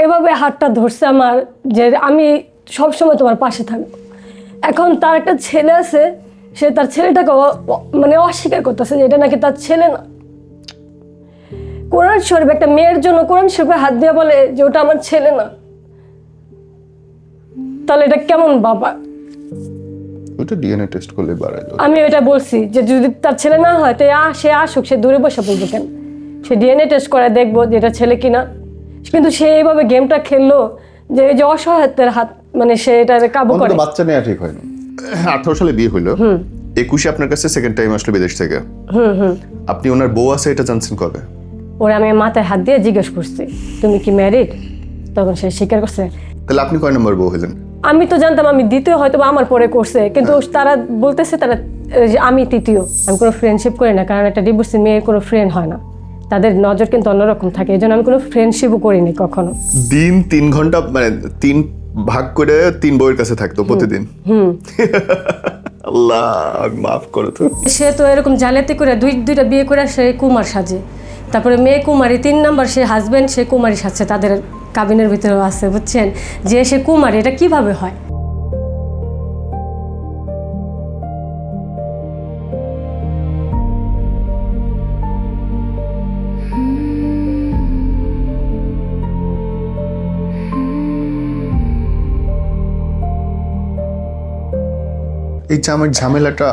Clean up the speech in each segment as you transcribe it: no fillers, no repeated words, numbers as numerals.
এভাবে হাতটা ধরছে আমার, যে আমি সবসময় তোমার পাশে থাকবো। এখন তার একটা ছেলে আছে, সে তার ছেলেটাকে মানে অস্বীকার করতেছে যে এটা নাকি তার ছেলে না। কোরআন শরীফ, একটা মেয়ের জন্য কোরআন শরীফে হাত দিয়ে বলে যে ওটা আমার ছেলে না, তাহলে এটা কেমন বাবা? ওটা ডিএনএ টেস্ট করলে বাড়ায় যাবে। আমি এটা বলছি যে যদি তার ছেলে না হয় তো সে আসুক, সে দূরে বসে বলবো কেন? সে ডিএনএ টেস্ট করে দেখবো যে এটা ছেলে কিনা। কিন্তু সে এইভাবে গেমটা খেললো যে এই যে অসহায়ত্বের হাত, মানে সে এটা কাবু করে। বাচ্চা নেওয়া ঠিক হয়নি। 18 সালে বিয়ে হইলো, 21-এ আপনার কাছে সেকেন্ড টাইম আসলো বিদেশ থেকে। আপনি ওনার বউ আছে এটা জানছেন কবে? ওরে আমি মাথায় হাত দিয়ে জিজ্ঞেস করছি তুমি কি ম্যারিড, তখন সে স্বীকার করছে। তাহলে আপনি কয় নম্বর বউ হলেন? আমি তো জানতাম আমি দ্বিতীয়, হয়তো বা আমার পরে করছে, কিন্তু তারা বলতেছে তারা যে আমি তৃতীয়। আমি কোনো ফ্রেন্ডশিপ করি না, কারণ একটা ডিভোর্সি মেয়ে কোনো ফ্রেন্ড হয় না, তাদের নজর কিন্তু অন্যরকম থাকে, এই জন্য আমি কোনো ফ্রেন্ডশিপও করিনি কখনো। দিন 3 ঘন্টা মানে 3 ভাগ করে 3 বউয়ের কাছে থাকতো প্রতিদিন। আল্লাহ মাফ করো তো। সে তো এরকম জালিয়াতি করে দুইটা বিয়ে করে সে কুমার সাজে, তারপরে মেয়ে কুমারী, 3 নাম্বার সে হাজবেন্ড সে কুমারী সাজছে, তাদের কাবিনের ভিতরেও আছে, বুঝছেন? যে সে কুমারী, এটা কিভাবে হয়? এই যে আমার ঝামেলাটা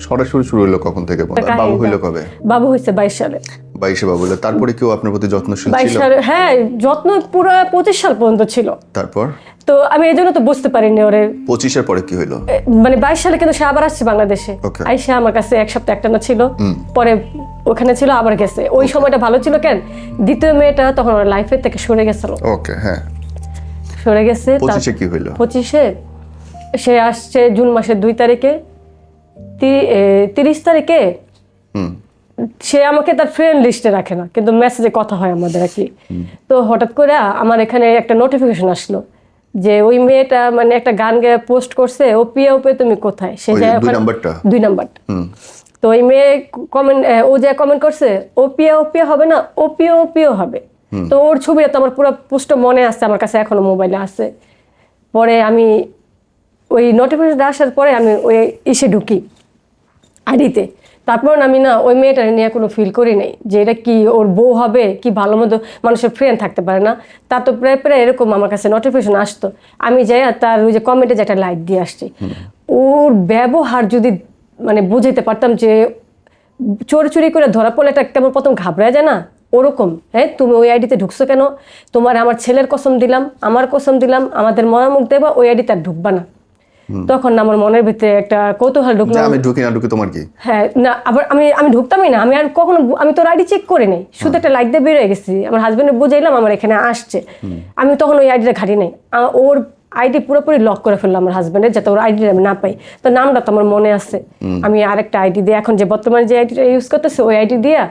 সরাসরি শুরু হলো কখন থেকে? বাবু হইলো কবে? বাবু হয়েছে 22 সালে। 22-এ বাবু হলো। তারপরে কেউ আপনার প্রতি যত্নশীল 22 ছিল? সালে, হ্যাঁ, যত্ন পুরো 25 সাল পর্যন্ত ছিল। তারপর তো আমি এই জন্য তো বুঝতে পারিনি ওরে। 25-এর পরে কি হইলো? মানে 22 সালে কিন্তু সে আবার আসছে বাংলাদেশে। Okay. আইসা আমার কাছে 1 সপ্তাহ একটানা ছিল, পরে ওখানে ছিল আবার গেছে। ওই সময়টা ভালো ছিল কেন, দ্বিতীয় মেয়েটা তখন ওর লাইফের থেকে সরে গেছিল। ওকে, হ্যাঁ। সরে গেছে। 25-এ কি হইলো? 25-এ সে আসছে জুন মাসের 2 তারিখে, 30 তারিখে সে আমাকে তার ফ্রেন্ড লিস্টে রাখে না, কিন্তু মেসেজে কথা হয় আমাদের আর কি। তো হঠাৎ করে আমার এখানে একটা নোটিফিকেশন আসলো যে ওই মেয়েটা মানে একটা গান গেয়ে পোস্ট করছে, ও পিয়া ওপে তুমি কোথায়, সে যায় 2 নাম্বারটা। 2 নাম্বারটা। তো ওই মেয়ে কমেন্ট, ও যে কমেন্ট করছে ও পিয়া হবে না, ও পিও হবে। তো ওর ছবিটা তো আমার পুরো পুষ্ট মনে আছে, আমার কাছে এখনো মোবাইলে আছে। পরে আমি ওই নোটিফিকেশন আসার পরে আমি ওই ইসে ঢুকি আইডিতে, তারপর আমি না ওই মেয়েটা নিয়ে কোনো ফিল করি নাই যে এটা কি ওর বউ হবে, কি ভালো মতো মানুষের ফ্রেন্ড থাকতে পারে না। তার তো প্রায় প্রায় এরকম আমার কাছে নোটিফিকেশন আসতো, আমি যাই আর তার ওই যে কমেন্টে যে একটা লাইক দিয়ে আসছি। ওর ব্যবহার যদি মানে বুঝাইতে পারতাম যে চোরি চুরি করে ধরা পড়লে এটা কেমন প্রথম ঘাবড়ায় যায় না, ওরকম। হ্যাঁ, তুমি ওই আইডিতে ঢুকছো কেন? তোমার আমার ছেলের কসম দিলাম, আমার কসম দিলাম, আমাদের মনামুখ দেবা, ওই আইডিতে আর ঢুকবা না। তখন আমার মনের ভিতরে একটা কৌতূহল ঢুকলো। আমি ঢুকি না ঢুকি তোমার কি? হ্যাঁ, না আবার আমি ঢুকতামই না, আমি আর কখনো, আমি তো আইডি চেক করে নেই, শুধু একটা লাইক দিয়ে বেরিয়ে গেছি। আমার হাজবেন্ডে বুঝাইলাম আমার এখানে আসছে, আমি তখন ওই আইডিটা ঘাটি নাই। ওর আইডি পুরোপুরি লক করে ফেললাম আমার হাজবেন্ডের, যাতে ওর আইডি আমি না পাই। তো নামটা তো আমার মনে আছে, আমি আরেকটা আইডি দিয়ে, এখন যে বর্তমানে যে আইডিটা ইউজ করতেছে ওই আইডি দিয়ে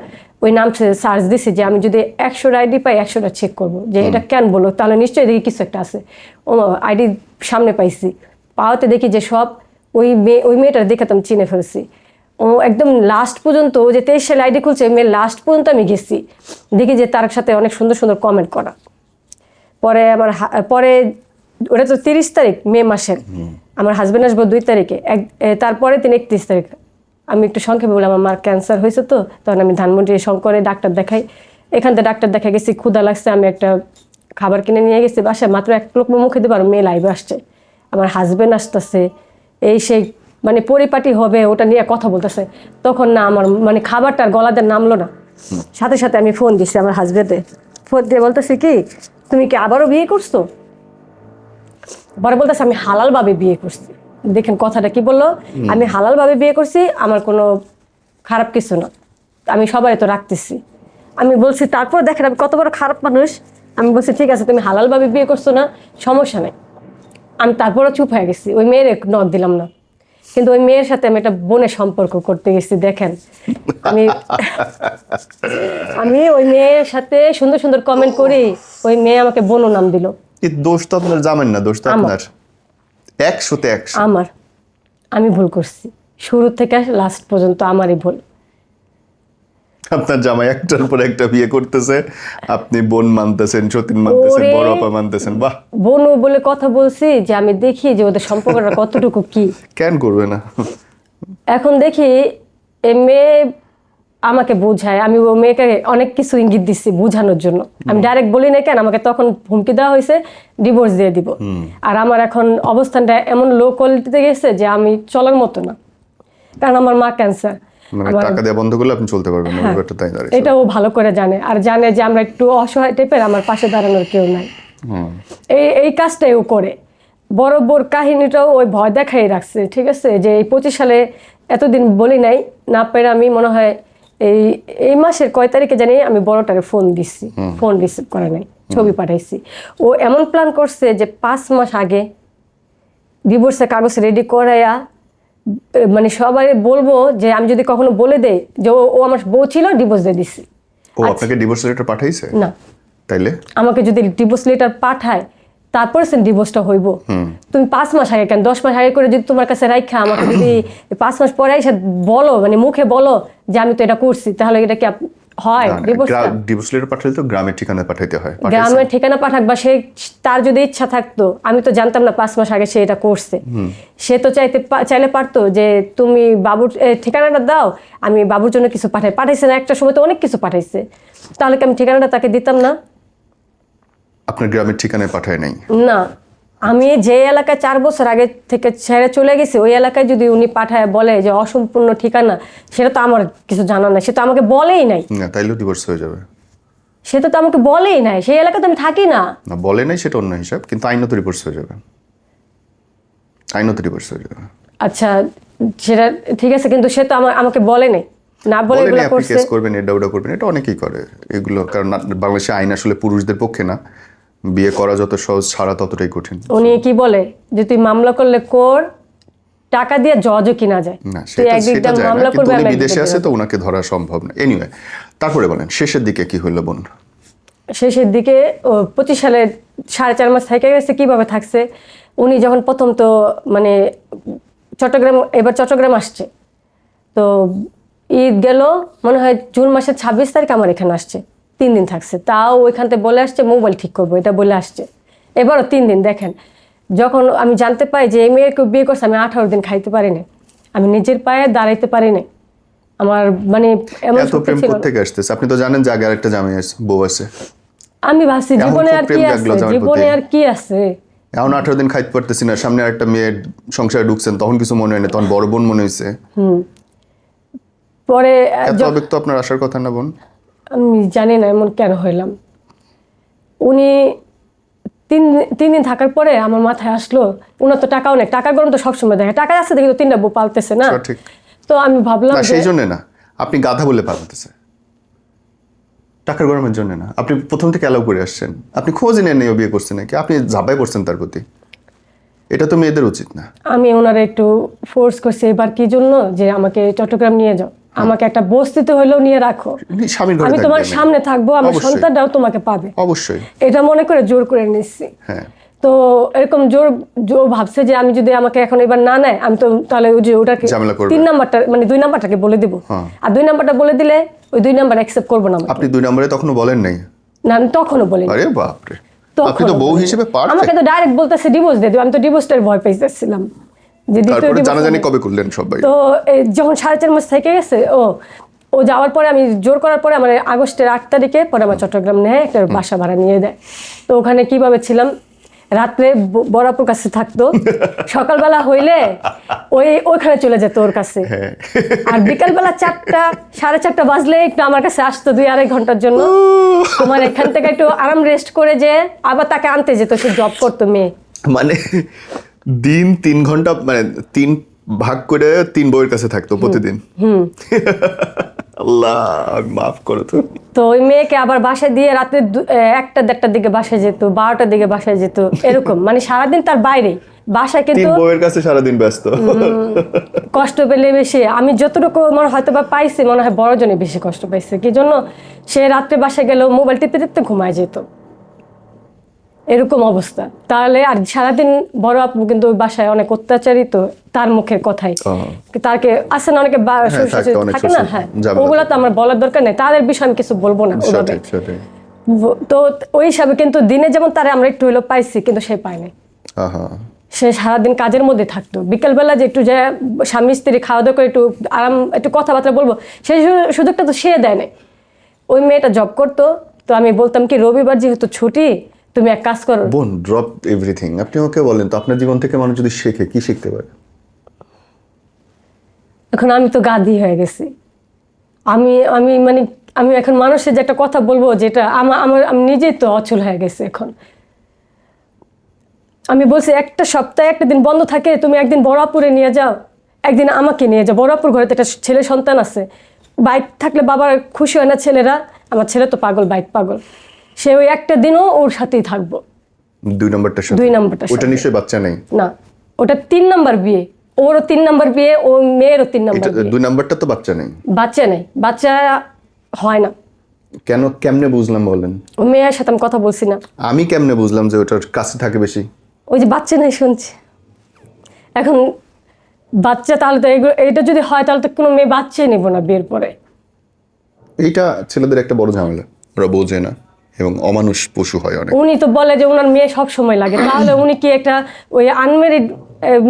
ওই নাম সার্চ দিছি যে আমি যদি 100 আইডি পাই 100টা চেক করবো যে এটা কেন বলো, তাহলে নিশ্চয়ই দেখি কিছু একটা আছে। ও আইডি সামনে পাইছি, পাওয়াতে দেখি যে সব ওই মেয়েটার দেখে তো আমি চিনে ফেলছি। ও একদম লাস্ট পর্যন্ত, ও যে 23 সালে আইডি খুলছে, মেয়ের লাস্ট পর্যন্ত আমি গেছি, দেখি যে তার সাথে অনেক সুন্দর সুন্দর কমেন্ট করা। পরে পরে ওটা তো 30 তারিখ মে মাসের, আমার হাজবেন্ড আসবো 2 তারিখে, তারপরে 31 তারিখ। আমি একটু সংক্ষেপে বললাম আমার ক্যান্সার হয়েছে, তো তখন আমি ধানমন্ডি শঙ্করে ডাক্তার দেখাই। এখান থেকে ডাক্তার দেখা গেছি, ক্ষুধা লাগছে, আমি একটা খাবার কিনে নিয়ে গেছি বাসায়, মাত্র 1 লোক মুখে দেবো আর মেয়ে লাইভে আসছে, আমার হাজবেন্ড আসতেছে, এই সেই মানে পরিপাটি হবে ওটা নিয়ে কথা বলতেছে। তখন না আমার মানে খাবারটার গলাদের নামলো না, সাথে সাথে আমি ফোন দিচ্ছি আমার হাজবেন্ডে, ফোন দিয়ে বলতেছি কি তুমি কি আবারও বিয়ে করছো? পরে বলতেছে আমি হালালভাবে বিয়ে করছি। দেখেন কথাটা কি বললো, আমি হালালভাবে বিয়ে করছি, আমার কোনো খারাপ কিছু না, আমি সবাই তো রাখতেছি। আমি বলছি তারপর দেখেন আমি কত বড় খারাপ মানুষ, আমি বলছি ঠিক আছে তুমি হালালভাবে বিয়ে করছো না, সমস্যা নেই। আমি তারপরও চুপ হয়ে গেছি, ওই মেয়ের নখ দিলাম না। কিন্তু ওই মেয়ের সাথে আমি একটা বোনের সম্পর্ক করতে গেছি। দেখেন আমি ওই মেয়ের সাথে সুন্দর সুন্দর কমেন্ট করি, ওই মেয়ে আমাকে বোনও নাম দিল। এই দোষ তো আপনার জানেন না, দোষ তো আপনার 100-তে 100। আমার, আমি ভুল করছি, শুরু থেকে লাস্ট পর্যন্ত আমারই ভুল। আপনার জামাই একটার পর একটা বিয়ে করতেছে, আপনি বোন মানতেছেন, সতীন মানতেছেন, ওরে, বড় আপা মানতেছেন, বাহ। বোনও বলে কথা বলছি যে আমি দেখি যে ওদের সম্পর্কটা কতটুকু কি। কেন করবে না? এখন দেখি এই মেয়ে আমাকে বোঝায়, আমি ও মেয়েকে অনেক কিছু ইঙ্গিত দিচ্ছি বোঝানোর জন্য। আমি ডাইরেক্ট বলি না কেন, আমাকে তখন হুমকি দেওয়া হয়েছে ডিভোর্স দিয়ে দিব। আর আমার এখন অবস্থানটা এমন লো কোয়ালিটিতে গেছে যে আমি চলার মতো না, কারণ আমার মা ক্যান্সার। মানে টাকা দেওয়া বন্ধ করলে আপনি চলতে পারবেন না, ব্যাপারটা তাই দাঁড়িয়েছে। এটা ও ভালো করে জানে, আর জানে যে আমরা একটু অসহায় টাইপের, আমার পাশে দাঁড়ানোর কেউ নাই। এই কাজটাই ও করে। বড় বোর কাহিনীটাও ওই ভয় দেখাই রাখছে, ঠিক আছে, যে এই 25 সালে এতদিন বলি নাই, না পেরে আমি মনে হয় এই মাসের কয় তারিখে জানি আমি বড়টারে ফোন দিচ্ছি, ফোন রিসিভ করে নাই, ছবি পাঠাইছি। ও এমন প্ল্যান করছে যে 5 মাস আগে ডিভোর্সের কাগজ রেডি করাইয়া, মানে সবাই বলবো যে আমি যদি কখনো বলে দেই যে ও আমার বউ ছিল, ডিভোর্স দিয়ে দিচ্ছি। ও আপনাকে ডিভোর্স লেটার পাঠাইছে? না, তাইলে আমাকে যদি ডিভোর্স লেটার পাঠায় তারপরে সে ডিভোর্সটা হইব। তুমি 5 মাস আগে কেন, 10 মাস আগে করে যদি তোমার কাছে রাখা আমাকে যদি 5 মাস পরে এসে বলো, মানে মুখে বলো যে আমি তো এটা করছি, তাহলে এটা কি হয়? ডিভোর্স লেটার পাঠালে তো গ্রামের ঠিকানায় পাঠাইতে হয়। গ্রামের ঠিকানা পাঠাক বা সে, তার যদি ইচ্ছা থাকতো, আমি তো জানতাম না 5 মাস আগে সে এটা করছে। সে তো চাইলে পারতো যে তুমি বাবুর ঠিকানাটা দাও, আমি বাবুর জন্য কিছু পাঠাইছে না, একটা সময় তো অনেক কিছু পাঠাইছে, তাহলে কি আমি ঠিকানাটা তাকে দিতাম না? আপনার গ্রামের ঠিকানায় পাঠায় নাই? না, আমি যে এলাকায় 4 বছর আগে থেকে ছেড়ে চলে গেছি, ওই এলাকায় যদি উনি পাঠায় বলে যে অসম্পূর্ণ ঠিকানা, সেটা তো আমার কিছু জানা নাই, সে তো আমাকে বলেই নাই। না, তাইলেও ডিভোর্স হয়ে যাবে। সে তো আমাকে বলেই নাই, সেই এলাকাতে আমি থাকি না। না, বলে নাই সেটা অন্য হিসাব, কিন্তু আইনত ডিভোর্স হয়ে যাবে, আইনত ডিভোর্স হয়ে যাবে। আচ্ছা, সেটা ঠিক আছে, কিন্তু সে তো আমাকে বলে নাই, না বলে এগুলো আপনি করছে। কেস করবেন, এটা ওটা করবেন, এটা অনেকেই করে এগুলো, কারণ বাংলাদেশে আইন আসলে পুরুষদের পক্ষে না। বিয়ে করা যত সহজ, ছাড়া ততটাই কঠিন। উনি কি বলে যে তুই মামলা করলে কর, টাকা দিয়ে জজও কিনা যায়, না, তুই একদিকটা মামলা করবে, উনি আমি বিদেশে আছে তো ওনাকে ধরা সম্ভব না। এনিওয়ে, তারপরে বলেন শেষের দিকে কি হইলো বোন? শেষের দিকে 25 সালে 4.5 মাস থেকে গেছে। কিভাবে থাকছে, উনি যখন প্রথম তো মানে এবার চট্টগ্রাম আসছে, তো ঈদ গেল মনে হয় জুন মাসের 26 তারিখ আমার এখানে আসছে, 3 দিন থাকছে। তাও ওইখান থেকে বলে আসছে মোবাইল ঠিক করবো, এটা বলে আসছে। এবারও 3 দিন। দেখেন, যখন আমি জানতে পাই যে এই মেয়েকে বিয়ে করছে, আমি 18 দিন খাইতে পারি না, আমি নিজের পায়ে দাঁড়াইতে পারি না। আমার মানে এমন এত প্রেম থেকে আসতেছে, আপনি তো জানেন যে আগে আরেকটা জামাই আছে, বউ আছে। আমি ভাবছি জীবনে আর কি আছে, জীবনে আর কি আছে। এখন 18 দিন খাইতে পারতেছি না, সামনে আরেকটা মেয়ের সংসারে ঢুকছেন, তখন কিছু মনে হয় না, তখন বড় বোন মনে হয়েছে। পরে এত আবেগ তো আপনার আসার কথা না বোন। আমি জানি না এমন কেন হইলাম। উনি 3 দিন থাকার পরে আমার মাথায় আসলো, উনার তো টাকাও নেই, টাকার গরম তো সবসময় দেখে, টাকা আছে দেখি তো 3টা বউ পালতেছে না। ঠিক। তো আমি ভাবলাম না, সেই জন্য না, আপনি গাধা বলে পালতেছে, টাকার গরমের জন্য না। আপনি প্রথম থেকে অ্যালাউ করে আসছেন, আপনি খোঁজ নেন নিয়ে বিয়ে করছেন নাকি, আপনি ঝাঁপাই পড়ছেন তার প্রতি, এটা তো মেয়েদের উচিত না। আমি ওনারা একটু ফোর্স করছি এবার, কি জন্য যে আমাকে চট্টগ্রাম নিয়ে যাও, আমাকে একটা বস্তিতে হইলেও নিয়ে রাখো, স্বামীর ঘরে আমি তোমার সামনে থাকবো, আমার অবশ্যই। সন্তানটাও তোমাকে পাবে, অবশ্যই, এটা মনে করে জোর করে নিচ্ছি। হ্যাঁ। তো এরকম জোর ভাবছে যে আমি যদি আমাকে এখন এবার না নেয়, আমি তো তাহলে ওই যে ওটাকে ঝামেলা করবে। 3 নাম্বারটা মানে 2 নাম্বারটাকে বলে দিব, আর 2 নাম্বারটা বলে দিলে ওই 2 নাম্বার অ্যাকসেপ্ট করবো না। আপনি 2 নম্বরে তখনও বলেন নাই? না, আমি তখনও বলিনি। আরে বাপরে, আপনি তো বউ হিসেবে পারফেক্ট। আমাকে তো ডাইরেক্ট বলতেছে ডিভোর্স দিয়ে দিও, আমি তো ডিভোর্সটার ভয় পেয়েছিলাম যে দ্বিতীয় তারপরে divorce জানাজানি হবে। কবে করলেন সবাই? তো যখন 4.5 মাস থেকে গেছে, ও যাওয়ার পরে আমি জোর করার পরে আমার আগস্টের 8 তারিখে পরে আমার চট্টগ্রাম নেয় একটা বাসা ভাড়া নিয়ে দেয়। তো ওখানে কিভাবে ছিলাম, রাত্রে বড়াপুর কাছে থাকতো, সকালবেলা হইলে ওইখানে চলে যেত ওর কাছে, আর বিকালবেলা 4টা 4:30 বাজলে একটু আমার কাছে আসতো 2-2.5 ঘন্টার জন্য। আমার এখান থেকে একটু আরাম রেস্ট করে যে আবার তাকে আনতে যেত, সে জব করতো মেয়ে। মানে দিন 3 ঘন্টা, মানে 3 ভাগ করে 3 বউয়ের কাছে থাকতো প্রতিদিন। আল্লাহ মাফ করো তো। তো ওই মেয়েকে আবার বাসায় দিয়ে রাতে 1টা-1:30টার দিকে বাসায় যেত, 12টার দিকে বাসায় যেত, এরকম মানে সারাদিন তার বাইরে বাসায়। কিন্তু 3 বউয়ের কাছে সারাদিন ব্যস্ত। কষ্ট পেলে বেশি, আমি যতটুকু মনে হয়তো বা পাইছি, মনে হয় বড়জনে বেশি কষ্ট পাইছে। কি জন্য সে রাত্রে বাসায় গেলেও মোবাইল টিপতে টিপতে ঘুমায় যেত, এরকম অবস্থা। তাহলে আর সারাদিন বড় আপু কিন্তু ওই বাসায় অনেক অত্যাচারিত, তার মুখের কথাই তাকে আসে না, অনেকে থাকে, অনেক থাকে না, শ্বশুর, হ্যাঁ ঝামেলা ওগুলা তো থাকে। আমার বলার দরকার নেই, তাদের বিষয়ে আমি কিছু বলবো না ওভাবে। সেটাই। তো ওই হিসাবে কিন্তু দিনে যেমন তারে আমরা একটু হইলো পাইছি, কিন্তু সে পায় নাই। আহা, সে সারাদিন কাজের মধ্যে থাকতো, বিকেলবেলা যে একটু যে স্বামী স্ত্রী খাওয়া দাওয়া করে একটু আরাম একটু কথাবার্তা বলবো, সেই সুযোগটা তো সে দেয় নাই। ওই মেয়েটা জব করতো, তো আমি বলতাম কি রবিবার যেহেতু ছুটি, তুমি এক কাজ করো। বোন, ড্রপ এভরিথিং। আপনি ওকে বলেন তো, আপনার জীবন থেকে মানুষ যদি শেখে, কি শিখতে পারে? এখন আমি তো গাধি হয়ে গেছি। আমি আমি মানে আমি এখন মানুষের যে একটা কথা বলবো, যেটা আমি নিজেই তো অচল হয়ে গেছি এখন। আমি বলছি একটা সপ্তাহে একটা দিন বন্ধ থাকে, তুমি একদিন বড়াপুরে নিয়ে যাও, একদিন আমাকে নিয়ে যাও। বড়াপুর ঘরে তো একটা ছেলে সন্তান আছে, বাইক থাকলে বাবার খুশি হয় না ছেলেরা? আমার ছেলে তো পাগল, বাইক পাগল। সে ওই একটা দিনও ওর সাথেই থাকবো। 2 নম্বরটার সাথে? 2 নম্বরটার ওটা সাথে। নিশ্চয়ই বাচ্চা নেই। না, ওটা 3 নাম্বার বিয়ে, ওরও 3 নাম্বার বিয়ে, ও মেয়েরও 3 নাম্বার এটা বিয়ে। 2 নম্বরটা তো বাচ্চা নেই। বাচ্চা নেই, বাচ্চা হয় না। কেমনে বুঝলাম বলেন? ও মেয়ের সাথে আমি কথা বলছি না। আমি কেমনে বুঝলাম যে ওটার কাছে থাকে বেশি? ওই যে বাচ্চা নাই শুনছি এখন। বাচ্চা তাহলে তো এইটা যদি হয় তাহলে তো কোনো মেয়ে বাচ্চাই নেবো না বিয়ের পরে। এইটা ছেলেদের একটা বড় ঝামেলা, ওরা বোঝে না এবং অমানুষ পশু হয় অনেক। উনি তো বলে যে ওনার মেয়ে সব সময় লাগে, তাহলে উনি কি একটা ওই আনমেরিড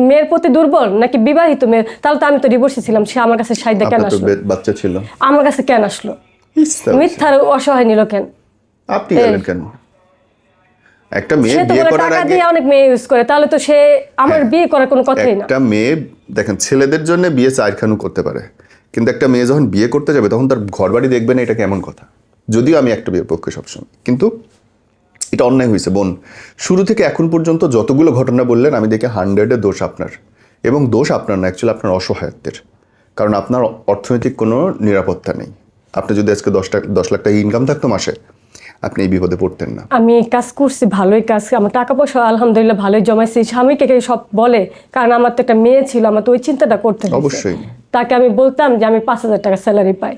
মেয়ের প্রতি দুর্বল নাকি বিবাহিত মেয়ে? তাহলে তো আমি তো ডিভোর্সে ছিলাম, সে আমার কাছে সাইডে কেন আপনার তো আসলো? বাচ্চা ছিল। আমার কাছে কেন আসলো? মিথ্যার অসহায় নিল কেন? আপনি গেলেন কেন? একটা মেয়ে সে তো বিয়ে বলে করার টাকা আগে, দিয়ে অনেক মেয়ে ইউজ করে, তাহলে তো সে আমার বিয়ে করার কোনো কথাই না। একটা মেয়ে দেখেন, ছেলেদের জন্য বিয়ে চারখানু করতে পারে, কিন্তু একটা মেয়ে যখন বিয়ে করতে যাবে তখন তার ঘর বাড়ি দেখবে না, এটা কেমন কথা? যদিও আমি একটা বিয়ের পক্ষে সবসময়, কিন্তু এটা অন্যায় হয়েছে বোন। শুরু থেকে এখন পর্যন্ত যতগুলো ঘটনা বললেন, আমি দেখি 100-এ দোষ আপনার, এবং দোষ আপনার না, অ্যাকচুয়ালি আপনার অসহায়ত্বের। কারণ আপনার অর্থনৈতিক কোনো নিরাপত্তা নেই। আপনি যদি আজকে 10 লাখ টাকা ইনকাম থাকতো মাসে, আপনি এই বিপদে পড়তেন না। আমি কাজ করছি, ভালোই কাজ, আমার টাকা পয়সা আলহামদুলিল্লাহ ভালোই জমাইছি। স্বামীকে সব বলে, কারণ আমার তো একটা মেয়ে ছিল, আমার তো ওই চিন্তাটা করতে হয়েছে। অবশ্যই। তাকে আমি বলতাম যে আমি 5,000 টাকা স্যালারি পাই।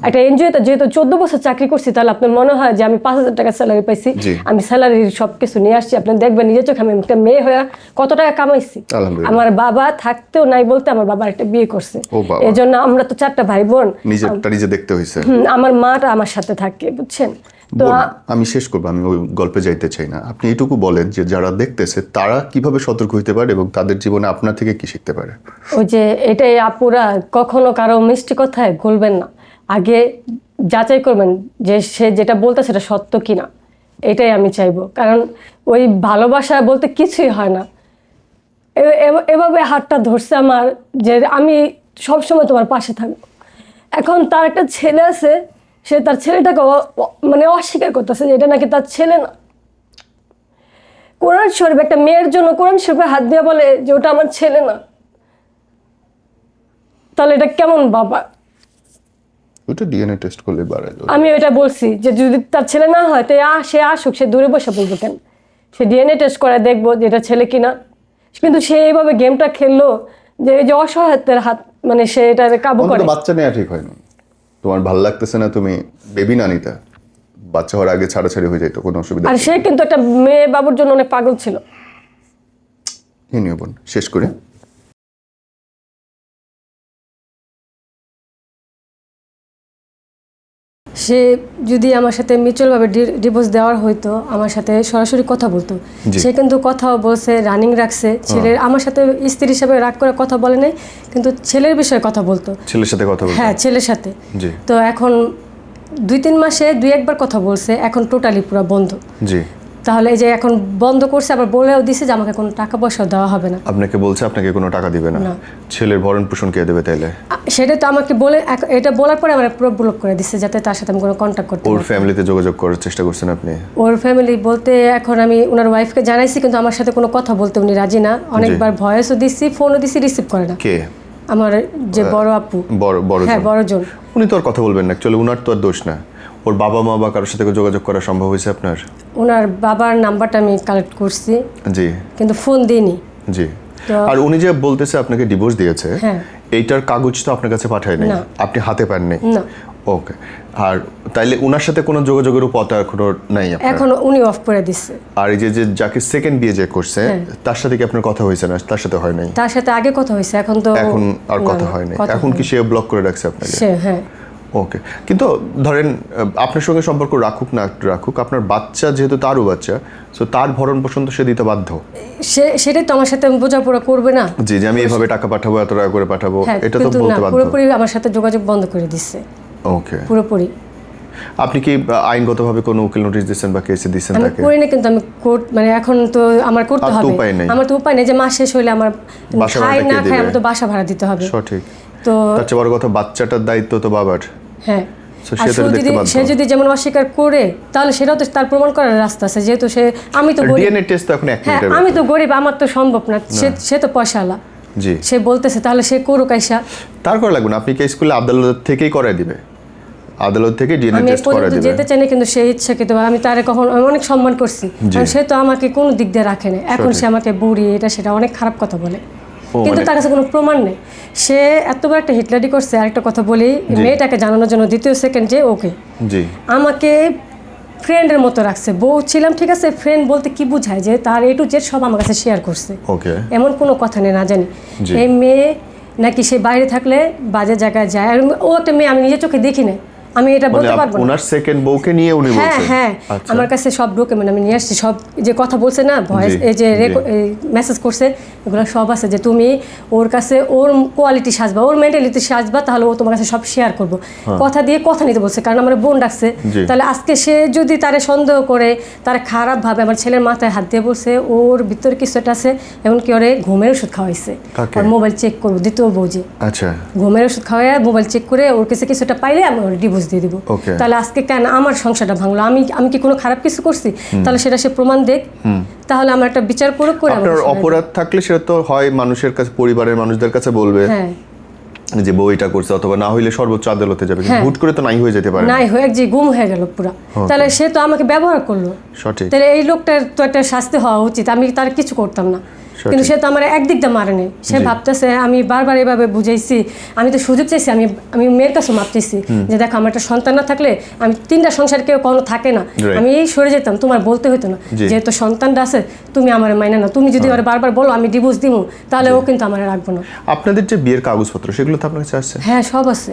একটা এনজিওতে যেহেতু 14 বছর চাকরি করছি, তাহলে আপনার মনে হয় যে আমি 5,000 টাকা স্যালারি পাইছি? জি। আমি স্যালারির সবকিছু নিয়ে আসছি, আপনি দেখবেন নিজের চোখে আমি একটা মেয়ে হয়ে কত টাকা কামাইছি। আলহামদুলিল্লাহ। আমার বাবা থাকতেও নাই বলতে আমার বাবা একটা বিয়ে করছে। ও বাবা। এই জন্য আমরা তো 4টা ভাই বোন। নিজেরটা নিজে দেখতে হয়েছে। আমার মাটা আমার সাথে থাকে, বুঝছেন তো। বোন, আমি শেষ করবো, আমি ওই গল্পে যাইতে চাই না। আপনি এইটুকু বলেন যে যারা দেখতেছে তারা কিভাবে সতর্ক হইতে পারে এবং তাদের জীবনে আপনার থেকে কি শিখতে পারে? ওই যে এটাই আপুরা, কখনো কারো মিষ্টি কথায় গলবেন না, আগে যাচাই করবেন যে সে যেটা বলতে সেটা সত্য কিনা। এটাই আমি চাইবো, কারণ ওই ভালোবাসা বলতে কিছুই হয় না। এভাবে হাতটা ধরছে আমার, যে আমি সবসময় তোমার পাশে থাকবো। এখন তার একটা ছেলে আছে, সে তার ছেলেটাকে মানে অস্বীকার করতেছে যে এটা নাকি তার ছেলে না। কোরআন শরীফ একটা মেয়ের জন্য কোরআন শরীফে হাত দিয়ে বলে যে ওটা আমার ছেলে না, তাহলে এটা কেমন বাবা? ওটা ডিএনএ টেস্ট করলে বাড়ায় যাবে। আমি এটা বলছি যে যদি তার ছেলে না হয় তো সে আসুক, সে দূরে বসে বলবো কেন? সে ডিএনএ টেস্ট করে দেখবো যে এটা ছেলে কিনা। কিন্তু সে এইভাবে গেমটা খেললো যে এই যে অসহায়ত্বের হাত, মানে সে এটা কাবু করে। অন্তত বাচ্চা নেওয়া ঠিক হয়নি। তোমার ভালো লাগতেছে না, তুমি বেবি না নিতা, বাচ্চা হওয়ার আগে ছাড়াছাড়ি হয়ে যেত, কোনো অসুবিধা আর নেই। সে কিন্তু একটা মেয়ে বাবুর জন্য অনেক পাগল ছিল। এই নিয়ে বোন শেষ করে সে যদি আমার সাথে মিউচুয়ালভাবে ডিভোর্স দেওয়ার হয়তো আমার সাথে সরাসরি কথা বলতো। জি। সে কিন্তু কথাও বলছে, রানিং রাখছে ছেলের, আমার সাথে স্ত্রী হিসাবে রাগ করে কথা বলে নাই, কিন্তু ছেলের বিষয়ে কথা বলতো। ছেলের সাথে কথা বলতে। হ্যাঁ, ছেলের সাথে। জি। তো এখন 2-3 মাসে 2-1 বার কথা বলছে, এখন টোটালি পুরো বন্ধ। জি। তাহলে এই যে এখন বন্ধ করছে, আবার বলেও দিছে যে আমাকে কোনো টাকা পয়সা দেওয়া হবে না। আপনাকে বলছে আপনাকে কোনো টাকা দিবে না? না। ছেলের ভরণ পোষণ কে দেবে তাইলে? সেটা তো আমাকে বলে, এটা বলার পরে আমার পুরো ব্লক করে দিচ্ছে, যাতে তার সাথে আমি কোনো কন্ট্যাক্ট করতে ওর না পারি। ফ্যামিলিতে যোগাযোগ করার চেষ্টা করছেন আপনি? ওর ফ্যামিলি বলতে এখন আমি ওনার ওয়াইফকে জানাইছি, কিন্তু আমার সাথে কোনো কথা বলতে উনি রাজি না। অনেকবার ভয়েসও দিচ্ছি, ফোনও দিচ্ছি, রিসিভ করে না। কে? আমার যে বড় আপু। বড় হ্যাঁ, বড়জন। উনি তো আর কথা বলবেন না, অ্যাকচুয়ালি উনার তো আর দোষ না। ওর বাবা মা বা কারোর সাথে যোগাযোগ করা সম্ভব হয়েছে আপনার? ওনার বাবার নাম্বারটা আমি কালেক্ট করছি, জি। কিন্তু ফোন দিইনি। জি। তো- আর উনি যে বলতেছে আপনাকে ডিভোর্স দিয়েছে, হ্যাঁ। এইটার কাগজ তো আপনার কাছে পাঠায় নাই, না। আপনি হাতে পাননি। না। ও ওকে, আর তাইলে ওনার সাথে কোনো যোগাযোগের পথ এখনো নাই আপনার? এখন উনি অফ করে দিচ্ছে। আর এই যে যাকে সেকেন্ড বিয়ে যে করছে তার সাথে কি আপনার কথা হয়েছে না? তার সাথে হয় নাই? তার সাথে আগে কথা হয়েছে, এখন তো এখন আর না, কথা না, হয় নাই। কথা এখন কি হয়নি। সে ব্লক করে রাখছে আপনাকে? সে হ্যাঁ। ওকে, কিন্তু ধরেন আপনার সঙ্গে সম্পর্ক রাখুক না রাখুক, আপনার বাচ্চা যেহেতু তারও বাচ্চা, সো তার ভরণ পোষণ তো সে দিতে বাধ্য। সেটাই তো আমার সাথে বোঝাপড়া করবে না। জি, যে আমি এভাবে টাকা পাঠাবো, এত টাকা করে পাঠাবো, হ্যাঁ, এটা তো কিন্তু না, বলতে বাধ্য। পুরোপুরি আমার সাথে যোগাযোগ বন্ধ করে দিচ্ছে ওকে, পুরোপুরি। আপনি কি আইনগতভাবে কোনো উকিল নোটিশ দিচ্ছেন বা কেসে দিচ্ছেন আমি তাকে? করি না, কিন্তু আমি মানে এখন তো আমার করতে আর তো হবে। উপায় নেই। আমার তো উপায় নেই যে মাস শেষ হইলে আমার বাসা খাই ভাড়াটা না কে খাই দিবে? আমার তো বাসা ভাড়া দিতে হবে। সঠিক। তো তার চেয়ে বড় কথা, বাচ্চাটার দায়িত্ব তো বাবার। হ্যাঁ, So, আর সে তো দেখতে বাধ্য। সে যদি যেমন অস্বীকার করে, তাহলে সেটাও তো তার প্রমাণ করার রাস্তা আছে, যেহেতু আমি তো গরিব। ডিএনএ টেস্ট তো এখন 1 হ্যাঁ, মিনিটের আমি তো গরিব, আমার তো সম্ভব না। সে তো পয়সাওয়ালা, জি। সে বলতেছে, তাহলে সে করুক আইসা। তার করা লাগবে না, আপনি কেস করলে আদালত থেকেই করায় দিবে, আদালত থেকে ডিএনএ আমি টেস্ট করায় পর্যন্ত দিবে। যেতে চাই না, কিন্তু সে ইচ্ছাকৃত, আমি তারে আমি অনেক সম্মান করছি, কারণ সে তো আমাকে কোনো দিক দিয়ে রাখে না। এখন সে আমাকে বুড়ি এটা সেটা অনেক খারাপ কথা বলে, কিন্তু তার কাছে কোনো প্রমাণ নেই। সে এত বড় একটা হিটলারি করছে। আরেকটা কথা বলি, মেয়েটাকে জানানোর জন্য দ্বিতীয় সেকেন্ড যে ওকে জি, আমাকে ফ্রেন্ডের মতো রাখছে। বউ ছিলাম ঠিক আছে, ফ্রেন্ড বলতে কি বোঝায়, যে তার A to Z সব আমার কাছে শেয়ার করছে। ওকে, এমন কোনো কথা নেই, না জানি জি। এই মেয়ে নাকি সে বাইরে থাকলে বাজে জায়গায় যায়। আর ও একটা মেয়ে, আমি নিজের চোখে দেখি না, আমি এটা মানে বলতে পারবো না। ওনার সেকেন্ড বউকে নিয়ে উনি হ্যাঁ বলছেন? হ্যাঁ, আচ্ছা। আমার কাছে সব ডকুমেন্ট আমি নিয়ে আসছি, সব যে কথা বলছে না, ভয়েস, জি, এই যে জি। মেসেজ করছে, এগুলো সব আছে। যে তুমি ওর কাছে ওর কোয়ালিটি সাজবা, ওর মেন্টালিটি সাজবা, তাহলে ও তোমার কাছে সব শেয়ার করবো। কথা দিয়ে কথা নিতে বলছে, কারণ আমার বোন ডাকছে। জি। তাহলে আজকে সে যদি তারে সন্দেহ করে, তারা খারাপ ভাবে আমার ছেলের মাথায় হাত দিয়ে বলছে, ওর ভিতরে কিছু একটা আছে, এমনকি ওরে ঘুমের ওষুধ খাওয়াইছে। কাকে? আর মোবাইল চেক করবো, দ্বিতীয় বউ যে আচ্ছা, ঘুমের ওষুধ খাওয়াই মোবাইল চেক করে ওর কাছে কিছুটা পাইলে আমি ওর ডিভোর্স দিয়ে দিব। Okay. তাহলে আজকে কেন আমার সংসারটা ভাঙলো? আমি কি কোনো খারাপ কিছু করছি? তাহলে সেটা সে প্রমাণ দেখ, তাহলে আমার একটা বিচার করে করে আপনার অপরাধ থাকলে সেটা তো হয় মানুষের কাছে, পরিবারের মানুষদের কাছে বলবে হ্যাঁ, যে বউ এটা করছে, অথবা না হইলে সর্বোচ্চ আদালতে যাবে। কিন্তু হুট করে তো নাই হয়ে যেতে পারে না। নাই হয়ে যে গুম হয়ে গেল পুরা। তাহলে সে তো আমাকে ব্যবহার করলো। সঠিক। তাহলে এই লোকটার তো একটা শাস্তি হওয়া উচিত, আমি তার কিছু করতাম না। কিন্তু সে তো আমার একদিক দিয়ে মারে নেই। সে ভাবতেছে আমি বারবার এভাবে বুঝাইছি, আমি তো সুযোগ চাইছি, আমি মেয়ের কাছে মাপ চাইছি যে দেখো, আমার একটা সন্তান না থাকলে আমি 3টা সংসার কেউ কোনো থাকে না, আমি এই সরে যেতাম, তোমার বলতে হতো না। যেহেতু সন্তানটা আছে, তুমি আমার মাইনা না, তুমি যদি আর বারবার বলো আমি ডিভোর্স দিব, তাহলে ও কিন্তু আমার রাখবো না। আপনাদের যে বিয়ের কাগজপত্র সেগুলো তো আপনার কাছে আসছে? হ্যাঁ, সব আছে।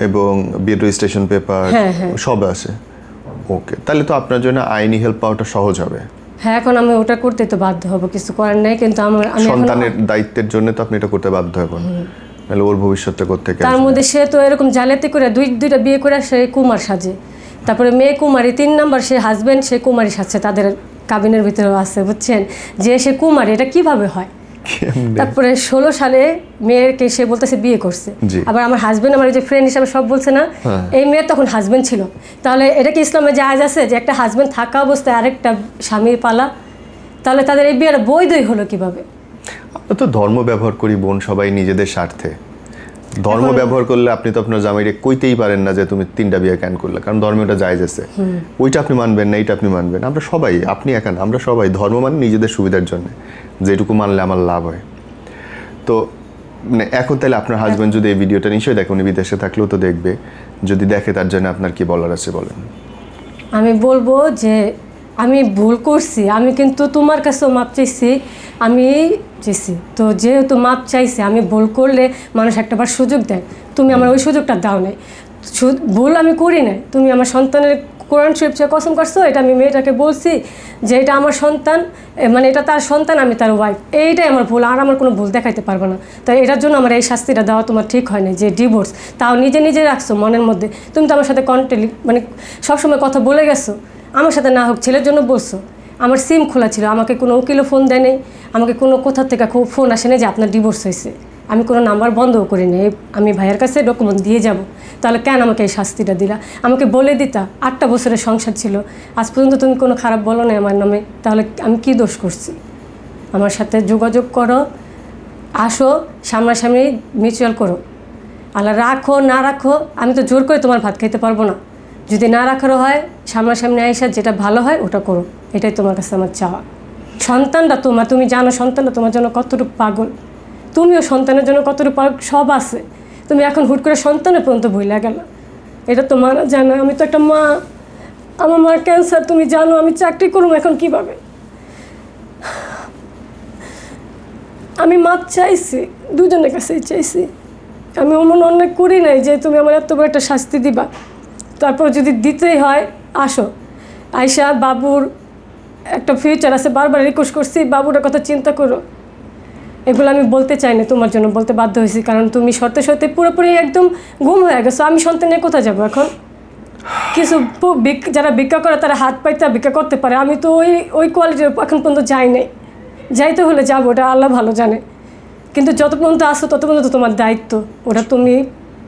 এবং বিয়ের রেজিস্ট্রেশন পেপার হ্যাঁ, হ্যাঁ। সব আছে? ওকে, তাহলে তো আপনার জন্য আইনি হেল্প পাওয়াটা সহজ হবে। হ্যাঁ, এখন আমি ওটা করতে তো বাধ্য হব, কিছু করার নেই। কিন্তু আমি সন্তানের দায়িত্বের জন্য তো আপনি এটা করতে বাধ্য হবেন, নাহলে ওর ভবিষ্যৎটা করতে কে? তার মধ্যে সে তো এরকম জালিয়াতি করে দুইটা বিয়ে করে সে কুমার সাজে, তারপরে মেয়ে কুমারী, 3 নাম্বার সে হাজবেন্ড সে কুমারী সাজছে, তাদের কাবিনের ভিতরেও আছে, বুঝছেন, যে সে কুমারী। এটা কিভাবে হয়? তারপরে 16 সালে মেয়েকে সে বলতেছে বিয়ে করছে। আবার আমার হাজবেন্ড, আমার যে ফ্রেন্ড হিসাবে সব বলছে না, এই মেয়ের তখন হাজবেন্ড ছিল। তাহলে এটা কি ইসলামে জায়েজ আছে যে একটা হাজবেন্ড থাকা অবস্থায় আরেকটা স্বামীর পালা? তাহলে তাদের এই বিয়েটা বৈধই হলো কিভাবে? আমরা তো ধর্ম ব্যবহার করি বোন, সবাই নিজেদের স্বার্থে। ধর্ম ব্যবহার করলে আপনি তো আপনার জামাইরে কইতেই পারেন না যে তুমি 3টা বিয়ে কেন করলে, কারণ ধর্মে ওটা জায়েজ আছে। ওইটা আপনি মানবেন না, এইটা আপনি মানবেন। আমরা সবাই, আপনি একা না, আমরা সবাই ধর্ম মানে নিজেদের সুবিধার জন্য, যেটুকু মানলে আমার লাভ হয়। তো মানে এখন তাহলে আপনার হাজবেন্ড যদি এই ভিডিওটা নিশ্চয়ই দেখে, উনি বিদেশে থাকলেও তো দেখবে, যদি দেখে তার জন্য আপনার কি বলার আছে বলেন? আমি বলবো যে আমি ভুল করছি, আমি কিন্তু তোমার কাছেও মাপ চাইছি, আমি চাইছি তো, যেহেতু মাপ চাইছি, আমি ভুল করলে মানুষ একটাবার সুযোগ দেয়, তুমি আমার ওই সুযোগটা দাও নাই। ভুল আমি করি নাই, তুমি আমার সন্তানের কোরআন শরীফ চেয়ে কসম করছো, এটা আমি মেয়েটাকে বলছি যে এটা আমার সন্তান, মানে এটা তার সন্তান, আমি তার ওয়াইফ, এইটাই আমার ভুল, আর আমার কোনো ভুল দেখাইতে পারবো না। তাই এটার জন্য আমার এই শাস্তিটা দেওয়া তোমার ঠিক হয় না, যে ডিভোর্স, তাও নিজে নিজে রাখছো মনের মধ্যে। তুমি তো আমার সাথে মানে সবসময় কথা বলে গেছো, আমার সাথে না হোক ছেলের জন্য বলছো। আমার সিম খোলা ছিল, আমাকে কোনো উকিলও ফোন দেয় নাই, আমাকে কোনো কোথা থেকে খুব ফোন আসে না যে আপনার ডিভোর্স হয়েছে। আমি কোনো নাম্বার বন্ধও করি নি, আমি ভাইয়ের কাছে ডকুমেন্ট দিয়ে যাব। তাহলে কেন আমাকে এই শাস্তিটা দিলা? আমাকে বলে দিতা, 8টা বছরের সংসার ছিল, আজ পর্যন্ত তুমি কোনো খারাপ বলো না আমার নামে, তাহলে আমি কি দোষ করছি? আমার সাথে যোগাযোগ করো, আসো, সামনাসামনি মিউচুয়াল করো। আল্লাহ রাখো না রাখো, আমি তো জোর করে তোমার ভাত খাইতে পারবো না। যদি না রাখারও হয়, সামনাসামনি আইসা যেটা ভালো হয় ওটা করো, এটাই তোমার কাছে আমার চাওয়া। সন্তানটা তোমার, তুমি জানো সন্তানটা তোমার জন্য কতটুকু পাগল, তুমিও সন্তানের জন্য কতটুকু পাগল, সব আছে। তুমি এখন হুট করে সন্তানের পর্যন্ত ভুলে গেল, এটা তো মানা যায় না। আমি তো একটা মা, আমার মার ক্যান্সার, তুমি জানো। আমি চাকরি করবো এখন কিভাবে? আমি মাপ চাইছি, দুজনের কাছেই চাইছি। আমি অমন অন্যায় করি নাই যে তুমি আমার এত বড় একটা শাস্তি দিবা। তারপর যদি দিতেই হয় আসো, আয়শা বাবুর একটা ফিউচার আছে, বারবার রিকোয়েস্ট করছি বাবুটার কথা চিন্তা করো। এগুলো আমি বলতে চাই না, তোমার জন্য বলতে বাধ্য হয়েছি, কারণ তুমি সত্যি সত্যি পুরোপুরি একদম গুম হয়ে গেছো। আমি সন্তান নিয়ে কোথায় যাবো এখন? কিছু যারা ভিক্ষা করে তারা হাত পাইতে ভিক্ষা করতে পারে, আমি তো ওই কোয়ালিটির এখন পর্যন্ত যাই নাই। যাইতে হলে যাবো, ওটা আল্লাহ ভালো জানে। কিন্তু যত পর্যন্ত আসো তত পর্যন্ত তোমার দায়িত্ব, ওটা তুমি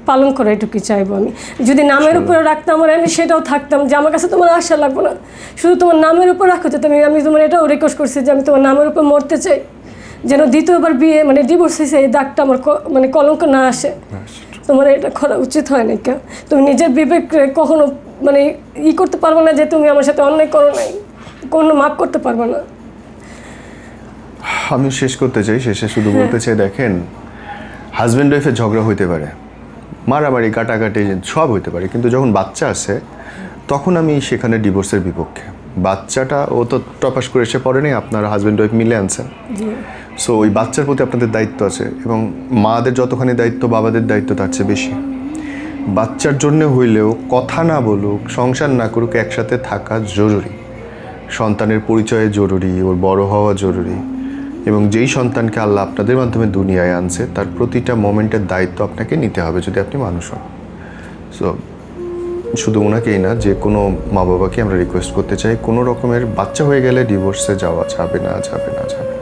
পালন করো, এটুকুই চাইবো আমি। যদি নামের উপরে রাখতাম আমার, আমি সেটাও থাকতাম যে আমার কাছে তোমার আশা লাগবো না, শুধু তোমার নামের উপর রাখো। যে আমি তোমার এটাও রিকোয়েস্ট করছি যে আমি তোমার নামের উপর মরতে চাই, যেন দ্বিতীয়বার বিয়ে মানে ডিভোর্স হয়েছে এই দাগটা আমার মানে কলঙ্ক না আসে। তোমার এটা করা উচিত হয় না কেউ। তুমি নিজের বিবেক কখনো মানে করতে পারবে না যে তুমি আমার সাথে অন্যায় করো নাই, কোনো মাফ করতে পারবে না। আমি শেষ করতে চাই, শেষে শুধু বলতে চাই, দেখেন হাজব্যান্ড ওয়াইফের ঝগড়া হইতে পারে, মারামারি কাটাকাটি সব হইতে পারে, কিন্তু যখন বাচ্চা আসে তখন আমি সেখানে ডিভোর্সের বিপক্ষে। বাচ্চাটা ও তো টপাস করে এসে পড়ে নেই, আপনারা হাজব্যান্ড ওয়াইফ মিলে আনছেন। সো ওই বাচ্চার প্রতি আপনাদের দায়িত্ব আছে, এবং মাদের যতখানি দায়িত্ব বাবাদের দায়িত্ব তার চেয়ে বেশি। বাচ্চার জন্য হইলেও কথা না বলুক, সংসার না করুক, একসাথে থাকা জরুরি। সন্তানের পরিচয় জরুরি, ওর বড় হওয়া জরুরি, এবং যেই সন্তানকে আল্লাহ আপনাদের মাধ্যমে দুনিয়ায় আনছে তার প্রতিটা মোমেন্টের দায়িত্ব আপনাকে নিতে হবে যদি আপনি মানুষ হন। সো শুধু ওনাকেই না, যে কোনো মা বাবাকে আমরা রিকোয়েস্ট করতে চাই, কোনো রকমের বাচ্চা হয়ে গেলে ডিভোর্সে যাওয়া যাবে না, যাবে না, যাবে না।